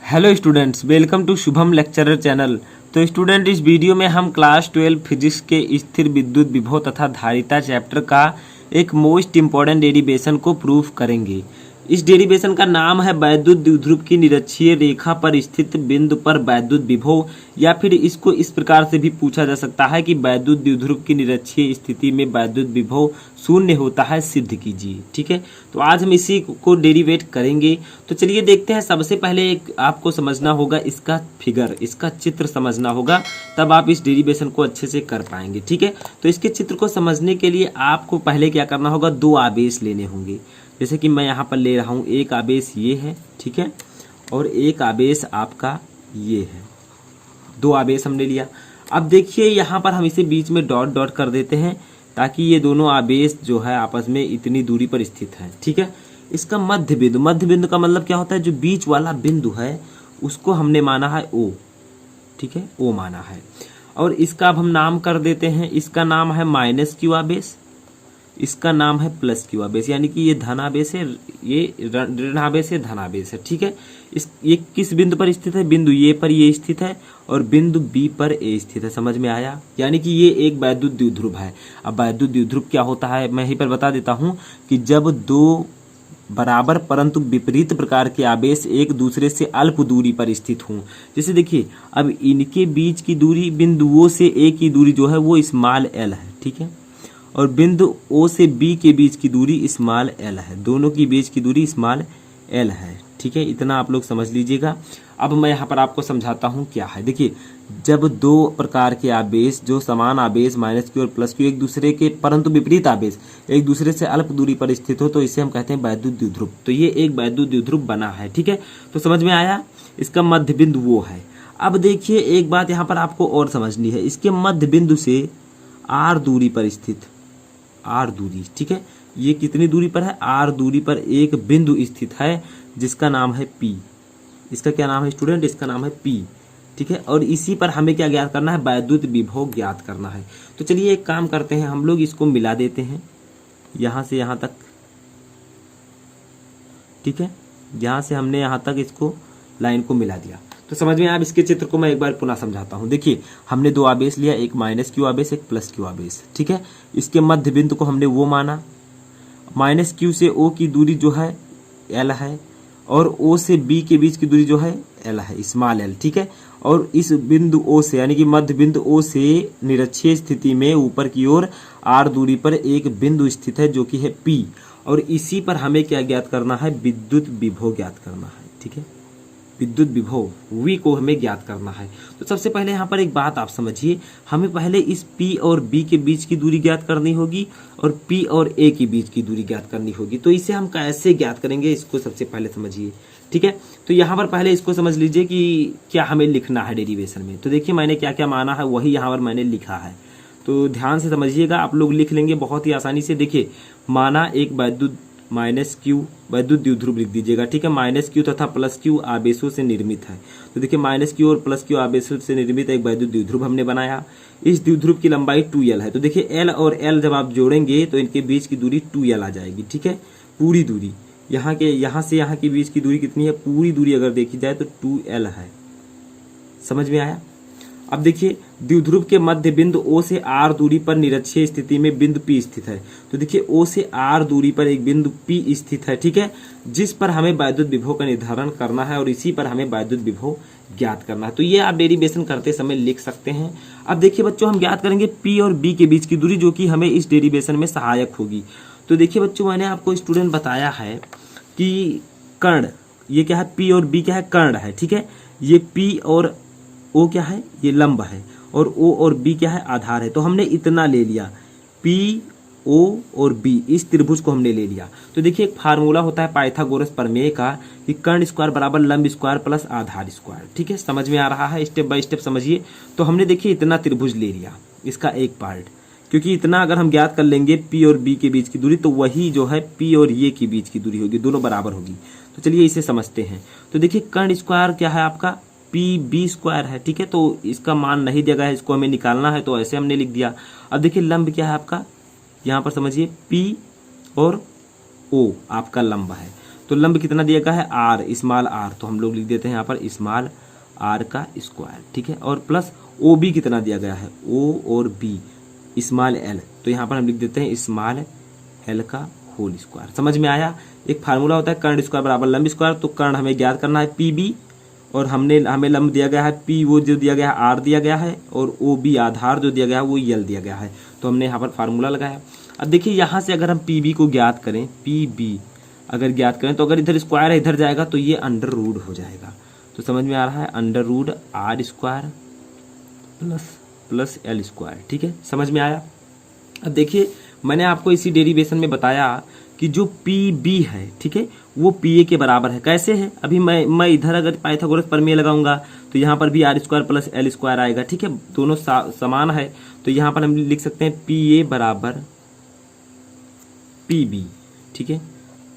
Hello students, welcome to Shubham lecturer channel. तो student, इस video में हम क्लास 12 फिजिक्स के स्थिर विद्युत विभव तथा धारिता चैप्टर का एक मोस्ट इम्पॉर्टेंट डेरिवेशन को प्रूफ करेंगे। इस डेरिवेशन का नाम है वैद्युत द्विध्रुव की निरक्षीय रेखा पर स्थित बिंदु पर वैद्युत विभव, या फिर इसको इस प्रकार से भी पूछा जा सकता है कि वैद्युत द्विध्रुव की निरक्षीय स्थिति में वैद्युत विभव शून्य होता है, सिद्ध कीजिए। ठीक है, तो आज हम इसी को डेरिवेट करेंगे। तो चलिए देखते हैं। सबसे पहले एक आपको समझना होगा इसका फिगर, इसका चित्र समझना होगा, तब आप इस डेरिवेशन को अच्छे से कर पाएंगे। ठीक है, तो इसके चित्र को समझने के लिए आपको पहले क्या करना होगा, दो आवेश लेने होंगे। जैसे कि मैं यहाँ पर ले रहा हूँ, एक आवेश ये है, ठीक है, और एक आवेश आपका ये है। दो आवेश हमने लिया। अब देखिए यहाँ पर हम इसे बीच में डॉट डॉट कर देते हैं, ताकि ये दोनों आवेश जो है आपस में इतनी दूरी पर स्थित है। ठीक है, इसका मध्य बिंदु का मतलब क्या होता है, जो बीच वाला बिंदु है उसको हमने माना है O। ठीक है, O माना है। और इसका अब हम नाम कर देते हैं, इसका नाम है माइनस क्यू आवेश, इसका नाम है प्लस क्यू आवेश, यानी कि ये धन आवेश है, ये ऋण आवेश है, धन आवेश है। ठीक है, ये किस बिंदु पर स्थित है, बिंदु ए पर ये स्थित है और बिंदु बी पर ए स्थित है। समझ में आया? यानी कि ये एक वैद्युत द्विध्रुव है। अब वैद्युत द्विध्रुव क्या होता है, मैं यहीं पर बता देता हूं कि जब दो बराबर परंतु विपरीत प्रकार के आवेश एक दूसरे से अल्प दूरी पर स्थित हों। जैसे देखिए, अब इनके बीच की दूरी बिंदुओं से ए की दूरी जो है वो स्मॉल एल है। ठीक है, और बिंदु ओ से बी के बीच की दूरी स्मॉल एल है। दोनों की बीच की दूरी स्मॉल एल है। ठीक है, इतना आप लोग समझ लीजिएगा। अब मैं यहाँ पर आपको समझाता हूँ क्या है। देखिए, जब दो प्रकार के आवेश, जो समान आवेश माइनस क्यू और प्लस क्यू, एक दूसरे के परंतु विपरीत आवेश एक दूसरे से अल्प दूरी पर स्थित हो, तो इसे हम कहते हैं वैद्युत द्विध्रुव। तो ये एक वैद्युत द्विध्रुव बना है। ठीक है, तो समझ में आया? इसका मध्य बिंदु वो है। अब देखिए, एक बात यहाँ पर आपको और समझनी है, इसके मध्य बिंदु से आर दूरी पर स्थित, आर दूरी, ठीक है, ये कितनी दूरी पर है, आर दूरी पर एक बिंदु स्थित है जिसका नाम है पी। इसका क्या नाम है स्टूडेंट, इसका नाम है पी। ठीक है, और इसी पर हमें क्या ज्ञात करना है, वैद्युत विभव ज्ञात करना है। तो चलिए एक काम करते हैं, हम लोग इसको मिला देते हैं यहां से यहां तक। ठीक है, यहां से हमने यहां तक इसको लाइन को मिला दिया। तो समझ में आया? अब इसके चित्र को मैं एक बार पुनः समझाता हूं। देखिए, हमने दो आवेश लिया, एक माइनस क्यू आवेश, एक प्लस क्यू आवेश। ठीक है, इसके मध्य बिंदु को हमने वो माना। माइनस क्यू से ओ की दूरी जो है एल है, और ओ से बी के बीच की दूरी जो है एल है, स्मॉल एल। ठीक है, और इस बिंदु ओ से, यानी कि मध्य बिंदु ओ से निरक्षीय स्थिति में ऊपर की ओर आर दूरी पर एक बिंदु स्थित है जो कि है पी, और इसी पर हमें क्या ज्ञात करना है, विद्युत विभव ज्ञात करना है। ठीक है, विद्युत विभव V को हमें ज्ञात करना है। तो सबसे पहले यहाँ पर एक बात आप समझिए, हमें पहले इस P और B के बीच की दूरी ज्ञात करनी होगी और P और A के बीच की दूरी ज्ञात करनी होगी। तो इसे हम कैसे ज्ञात करेंगे, इसको सबसे पहले समझिए। ठीक है, तो यहाँ पर पहले इसको समझ लीजिए कि क्या हमें लिखना है डेरिवेशन में। तो देखिए, मैंने क्या क्या माना है वही यहाँ पर मैंने लिखा है, तो ध्यान से समझिएगा, आप लोग लिख लेंगे बहुत ही आसानी से। देखिए, माना एक वैद्युत माइनस क्यू वैद्युत द्विध्रुव लिख दीजिएगा। ठीक है, माइनस क्यू तथा प्लस क्यू आवेशों से निर्मित है। तो देखिए, माइनस क्यू और प्लस क्यू आवेशों से निर्मित एक वैद्युत द्विध्रुव हमने बनाया। इस द्विध्रुव की लंबाई 2l है। तो देखिए, l और l जब आप जोड़ेंगे तो इनके बीच की दूरी 2l आ जाएगी। ठीक है, पूरी दूरी यहाँ से यहाँ के बीच की दूरी कितनी है, पूरी दूरी अगर देखी जाए तो 2l है। समझ में आया? अब देखिए, द्विध्रुव के मध्य बिंदु O से R दूरी पर निरक्षीय स्थिति में बिंदु P स्थित है। तो देखिए, O से R दूरी पर एक बिंदु P स्थित है। ठीक है, जिस पर हमें वैद्युत विभव का निर्धारण करना है और इसी पर हमें वैद्युत विभव ज्ञात करना है। तो ये आप डेरिवेशन करते समय लिख सकते हैं। अब देखिए बच्चों, हम ज्ञात करेंगे P और B के बीच की दूरी, जो कि हमें इस डेरिवेशन में सहायक होगी। तो देखिए बच्चों, मैंने आपको स्टूडेंट बताया है कि कर्ण, ये क्या है, P और B क्या है, कर्ण है। ठीक है, ये P और O क्या है, ये लंब है, और O और B क्या है, आधार है। तो हमने इतना ले लिया, P, O और B, इस त्रिभुज को हमने ले लिया। तो देखिए, एक फार्मूला होता है पाइथागोरस प्रमेय का कि कर्ण स्क्वायर बराबर लंब स्क्वायर प्लस आधार स्क्वायर। ठीक है, समझ में आ रहा है? स्टेप बाय स्टेप समझिए। तो हमने देखिए इतना त्रिभुज ले लिया, इसका एक पार्ट, क्योंकि इतना अगर हम ज्ञात कर लेंगे P और B के बीच की दूरी, तो वही जो है P और ये के बीच की दूरी होगी, दोनों बराबर होगी। तो चलिए इसे समझते हैं। तो देखिए, कर्ण स्क्वायर क्या है आपका, PB स्क्वायर है। ठीक है, तो इसका मान नहीं दिया गया है, इसको हमें निकालना है, तो ऐसे हमने लिख दिया। अब देखिए, लंब क्या है आपका, यहाँ पर समझिए P और O आपका लंब है। तो लंब कितना दिया गया है आर, स्मॉल आर, तो हम लोग लिख देते हैं यहाँ पर स्मॉल आर का स्क्वायर, ठीक है। और प्लस ओ बी कितना दिया गया है, ओ और बी स्मॉल एल, तो यहाँ पर हम लिख देते हैं स्मॉल एल का होल स्क्वायर। समझ में आया। एक फार्मूला होता है कर्ण स्क्वायर बराबर लंब स्क्वायर, तो कर्ण हमें ज्ञात करना है पी बी, और हमें लंब दिया गया है पी, वो जो दिया गया है आर दिया गया है, और ओ बी आधार जो दिया गया है वो यल दिया गया है, तो हमने यहाँ पर फार्मूला लगाया। अब देखिए यहाँ से अगर हम पी बी को ज्ञात करें, पी बी अगर ज्ञात करें तो अगर इधर स्क्वायर है इधर जाएगा तो ये अंडर रूट हो जाएगा। तो समझ में आ रहा है, under root R square plus L square, ठीक है, समझ में आया। अब देखिए मैंने आपको इसी डेरिवेशन में बताया कि जो पी बी है, ठीक है, वो पी ए के बराबर है। कैसे है, अभी मैं इधर अगर पाइथागोरस प्रमेय लगाऊंगा तो यहाँ पर भी R square plus L square आएगा, ठीक है, दोनों समान है। तो यहाँ पर हम लिख सकते हैं पी ए बराबर पी बी, ठीक है,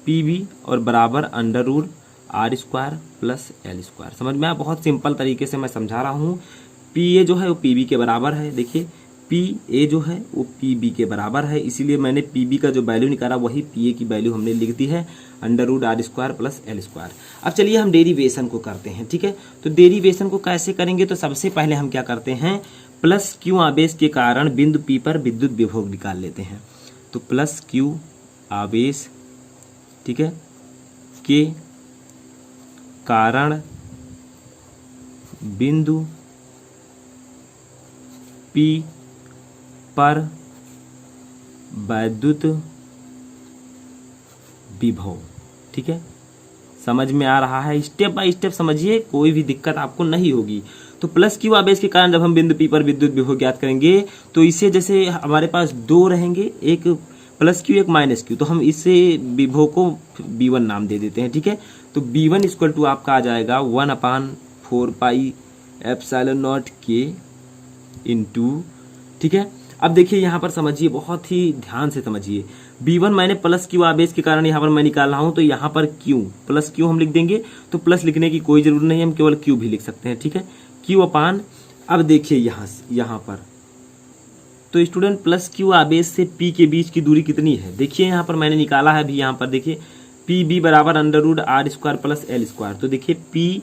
पी बी और बराबर under root R square plus L square. समझ में आया, बहुत सिंपल तरीके से मैं समझा रहा हूँ। पी ए जो है वो पी बी के बराबर है, देखिए पी ए जो है वो पी बी के बराबर है, इसीलिए मैंने पी बी का जो वैल्यू निकाला वही पी ए की वैल्यू हमने लिख दी है, under root R square plus L square. अब चलिए हम डेरिवेशन को करते हैं, ठीक है। तो डेरिवेशन को कैसे करेंगे, तो सबसे पहले हम क्या करते हैं, प्लस क्यू आवेश के कारण बिंदु पी पर विद्युत विभव निकाल लेते हैं। तो प्लस क्यू आवेश, ठीक है, के कारण बिंदु पी पर वैद्युत विभव, ठीक है, समझ में आ रहा है। स्टेप बाय स्टेप समझिए, कोई भी दिक्कत आपको नहीं होगी। तो प्लस क्यू आवेश के कारण जब हम बिंदु पी पर विद्युत विभव ज्ञात करेंगे तो इसे जैसे हमारे पास दो रहेंगे, एक प्लस क्यू एक माइनस क्यू, तो हम इसे विभव को B1 नाम दे देते हैं, ठीक है। तो B1 इक्वल टू आपका आ जाएगा 1/4 पाई एप्सिलॉन नॉट के इंटू, ठीक है। अब देखिए यहाँ पर समझिए, बहुत ही ध्यान से समझिए, B1 मैंने प्लस क्यू आवेश के कारण यहाँ पर मैं निकाल रहा हूँ, तो यहाँ पर क्यू प्लस क्यू हम लिख देंगे, तो प्लस लिखने की कोई जरूरत नहीं है, हम केवल क्यू भी लिख सकते हैं, ठीक है, क्यू अपान। अब देखिए यहाँ पर तो स्टूडेंट प्लस क्यू आवेश से पी के बीच की दूरी कितनी है, देखिए यहाँ पर मैंने निकाला है अभी, यहाँ पर देखिए पी बी बराबर under root R square plus L square. तो देखिए पी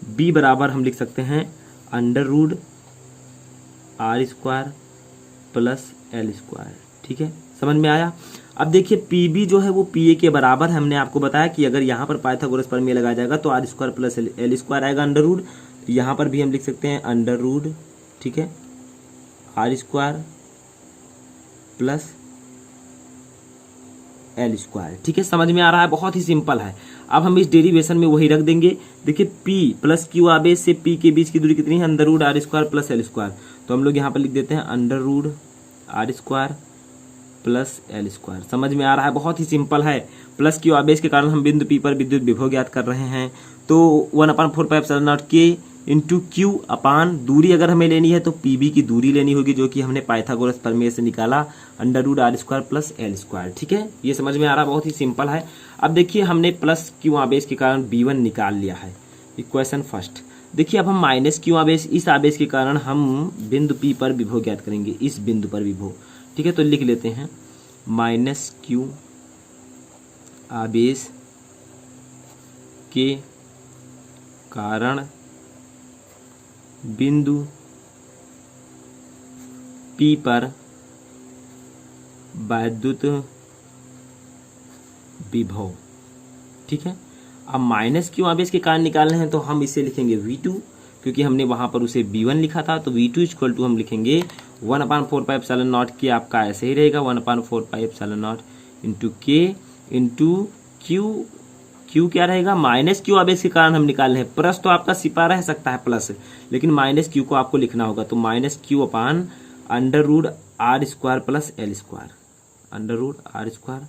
बी बराबर हम लिख सकते हैं under root R square plus L square, ठीक है, समझ में आया। अब देखिए पी बी जो है वो पी ए के बराबर है, हमने आपको बताया कि अगर यहाँ पर पाइथागोरस प्रमेय लगाया जाएगा तो R square plus L square आएगा अंडर रूट, तो यहाँ पर भी हम लिख सकते हैं अंडर रूट, ठीक है, R square plus L square, ठीक है, समझ में आ रहा है, बहुत ही सिंपल है। अब हम इस डेरिवेशन में वही रख देंगे। देखिए P प्लस क्यू आवेश से P के बीच की दूरी कितनी है, under root R square plus L square, तो हम लोग यहाँ पर लिख देते हैं under root R square plus L square. समझ में आ रहा है, बहुत ही सिंपल है। प्लस क्यू आवेश के कारण हम बिंदु P पर विद्युत विभव ज्ञात कर रहे हैं, तो 1/4 पाई एप्सिलॉन नॉट के इंटू क्यू अपान दूरी अगर हमें लेनी है तो पी बी की दूरी लेनी होगी, जो कि हमने पाइथागोरस प्रमेय से निकाला, under root R square plus L square, ठीक है, ये समझ में आ रहा है, बहुत ही सिंपल है। अब देखिए हमने प्लस क्यू आवेश के कारण B1 निकाल लिया है, इक्वेशन फर्स्ट। देखिए अब हम माइनस क्यू आवेश, इस आवेश के कारण हम बिंदु P पर विभव ज्ञात करेंगे, इस बिंदु पर विभव, ठीक है, तो लिख लेते हैं माइनस क्यू आवेश के कारण बिंदु P पर वैद्युत विभव, ठीक है। अब माइनस क्यू आवेश के कारण निकालने हैं तो हम इसे लिखेंगे V2, क्योंकि हमने वहां पर उसे B1 लिखा था, तो V2 इक्वल टू हम लिखेंगे 1/4 पाई एप्सिलॉन नॉट के, आपका ऐसे ही रहेगा 1/4 पाई एप्सिलॉन नॉट इंटू के इंटू क्यू। क्यू क्या रहेगा, माइनस क्यू आवेश के कारण हम निकाल रहे हैं, प्लस तो आपका सिपा रह सकता है प्लस, लेकिन माइनस क्यू को आपको लिखना होगा, तो minus Q upon under root R square plus L square, under root R square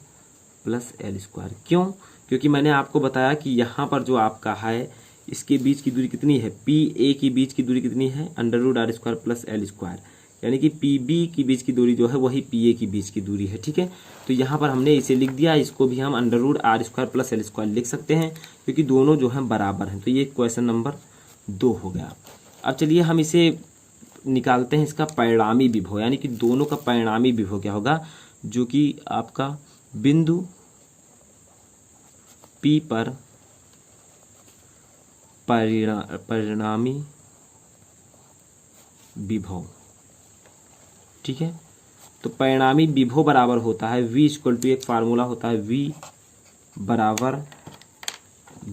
plus L square. क्यों, क्योंकि मैंने आपको बताया कि यहाँ पर जो आपका है इसके बीच की दूरी कितनी है, पी ए की बीच की दूरी कितनी है, under root R square plus L square, यानी कि पी बी की बीच की दूरी जो है वही पी ए की बीच की दूरी है, ठीक है। तो यहाँ पर हमने इसे लिख दिया, इसको भी हम under root R square plus L square लिख सकते हैं, क्योंकि दोनों जो है बराबर हैं। तो ये क्वेश्चन नंबर 2 हो गया। अब चलिए हम इसे निकालते हैं, इसका परिणामी विभव, यानी कि दोनों का परिणामी विभव क्या होगा, जो कि आपका बिंदु P पर परिणामी विभव, ठीक है। तो परिणामी विभव बराबर होता है V इक्वल टू, एक फार्मूला होता है V बराबर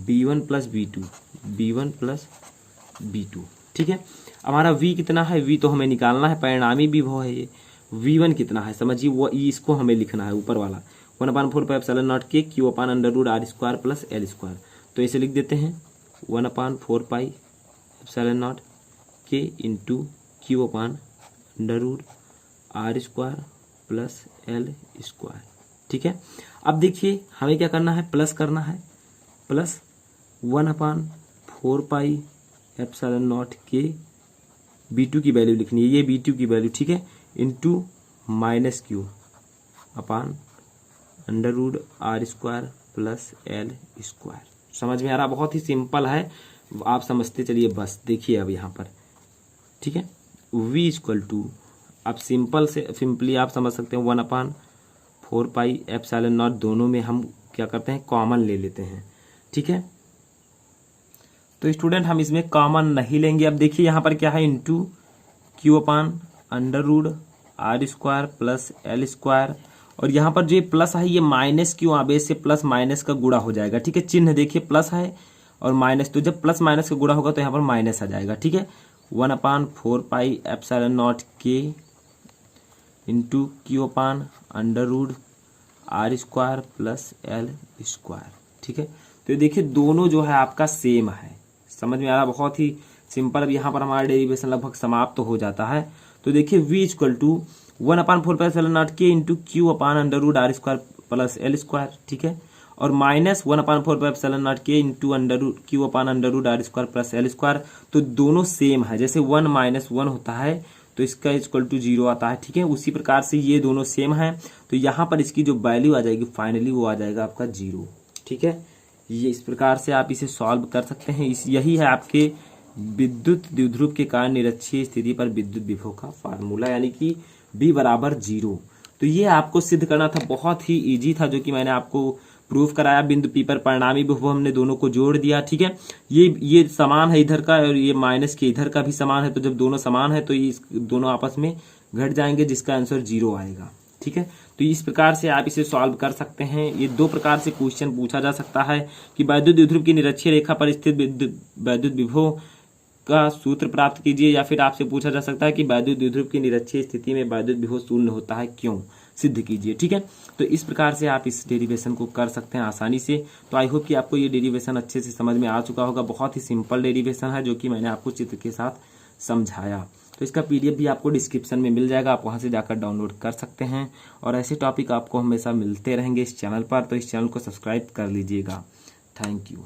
B1 plus B2, B1 plus B2, ठीक है। हमारा V कितना है, V तो हमें निकालना है, परिणामी विभव है ये। V1 कितना है समझिए, वो इसको हमें लिखना है ऊपर वाला 1/4πε0 Q upon under root R square plus L square. तो इसे लिख देते हैं 1/4πε0 K into Q upon under root R square plus L square, ठीक है। अब देखिए हमें क्या करना है, प्लस करना है, प्लस 1/4πε0 K B2 की वैल्यू लिखनी है, ये B2 की वैल्यू, ठीक है, into minus Q upon under root R square plus L square. समझ में आ रहा, बहुत ही सिंपल है, आप समझते चलिए बस। देखिए अब यहाँ पर, ठीक है, V इक्वल टू, अब सिंपली आप समझ सकते हैं 1/4πε0, दोनों में हम क्या करते हैं, कॉमन ले लेते हैं, ठीक है। तो स्टूडेंट हम इसमें कॉमन नहीं लेंगे। अब देखिए यहाँ पर क्या है, into Q upon under root R square plus L square, और यहाँ पर जो ये प्लस है ये माइनस Q आवेश से प्लस माइनस का गुणा हो जाएगा, ठीक है। चिन्ह देखिए प्लस है और माइनस, तो जब प्लस माइनस का गुणा होगा तो यहाँ पर माइनस आ जाएगा, ठीक है। 1/4πε0 K into Q upon under root R square plus L square, ठीक है। तो देखिए दोनों जो है आपका सेम है, समझ में आ रहा, बहुत ही सिंपल। अब यहाँ पर हमारा डेरिवेशन लगभग समाप्त तो हो जाता है। तो देखिए V equal to 1/4πε0 K into Q upon under root R square plus L square, ठीक है, और minus 1/4πε0 K into Q upon under root R square plus L square. तो दोनों सेम है, जैसे 1 - 1 होता है तो इसका इक्वल टू 0 आता है, ठीक है। उसी प्रकार से ये दोनों सेम है, तो यहाँ पर इसकी जो वैल्यू आ जाएगी फाइनली वो आ जाएगा आपका 0, ठीक है। ये इस प्रकार से आप इसे सॉल्व कर सकते हैं। यही है आपके विद्युत द्विध्रुव के कारण निरक्षीय स्थिति पर विद्युत विभव का फार्मूला, यानी कि B बराबर 0। तो ये आपको सिद्ध करना था, बहुत ही इजी था, जो कि मैंने आपको प्रूफ कराया। बिंदु P पर परिणामी विभव हमने दोनों को जोड़ दिया, ठीक है। ये समान है इधर का, और ये माइनस के इधर का भी समान है, तो जब दोनों समान है तो ये दोनों आपस में घट जाएंगे, जिसका आंसर 0 आएगा, ठीक है। तो इस प्रकार से आप इसे सॉल्व कर सकते हैं। ये दो प्रकार से क्वेश्चन पूछा जा सकता है कि वैद्युत द्विध्रुव की निरक्षीय रेखा पर स्थित वैद्युत विभव का सूत्र प्राप्त कीजिए, या फिर आपसे पूछा जा सकता है कि वैद्युत द्विध्रुव की निरक्षीय स्थिति में वैद्युत विभव शून्य होता है, क्यों, सिद्ध कीजिए, ठीक है। तो इस प्रकार से आप इस डेरिवेशन को कर सकते हैं आसानी से। तो आई होप कि आपको ये डेरिवेशन अच्छे से समझ में आ चुका होगा। बहुत ही सिंपल डेरिवेशन है, जो कि मैंने आपको चित्र के साथ समझाया। तो इसका PDF भी आपको डिस्क्रिप्शन में मिल जाएगा, आप वहां से जाकर डाउनलोड कर सकते हैं। और ऐसे टॉपिक आपको हमेशा मिलते रहेंगे इस चैनल पर, तो इस चैनल को सब्सक्राइब कर लीजिएगा। Thank you.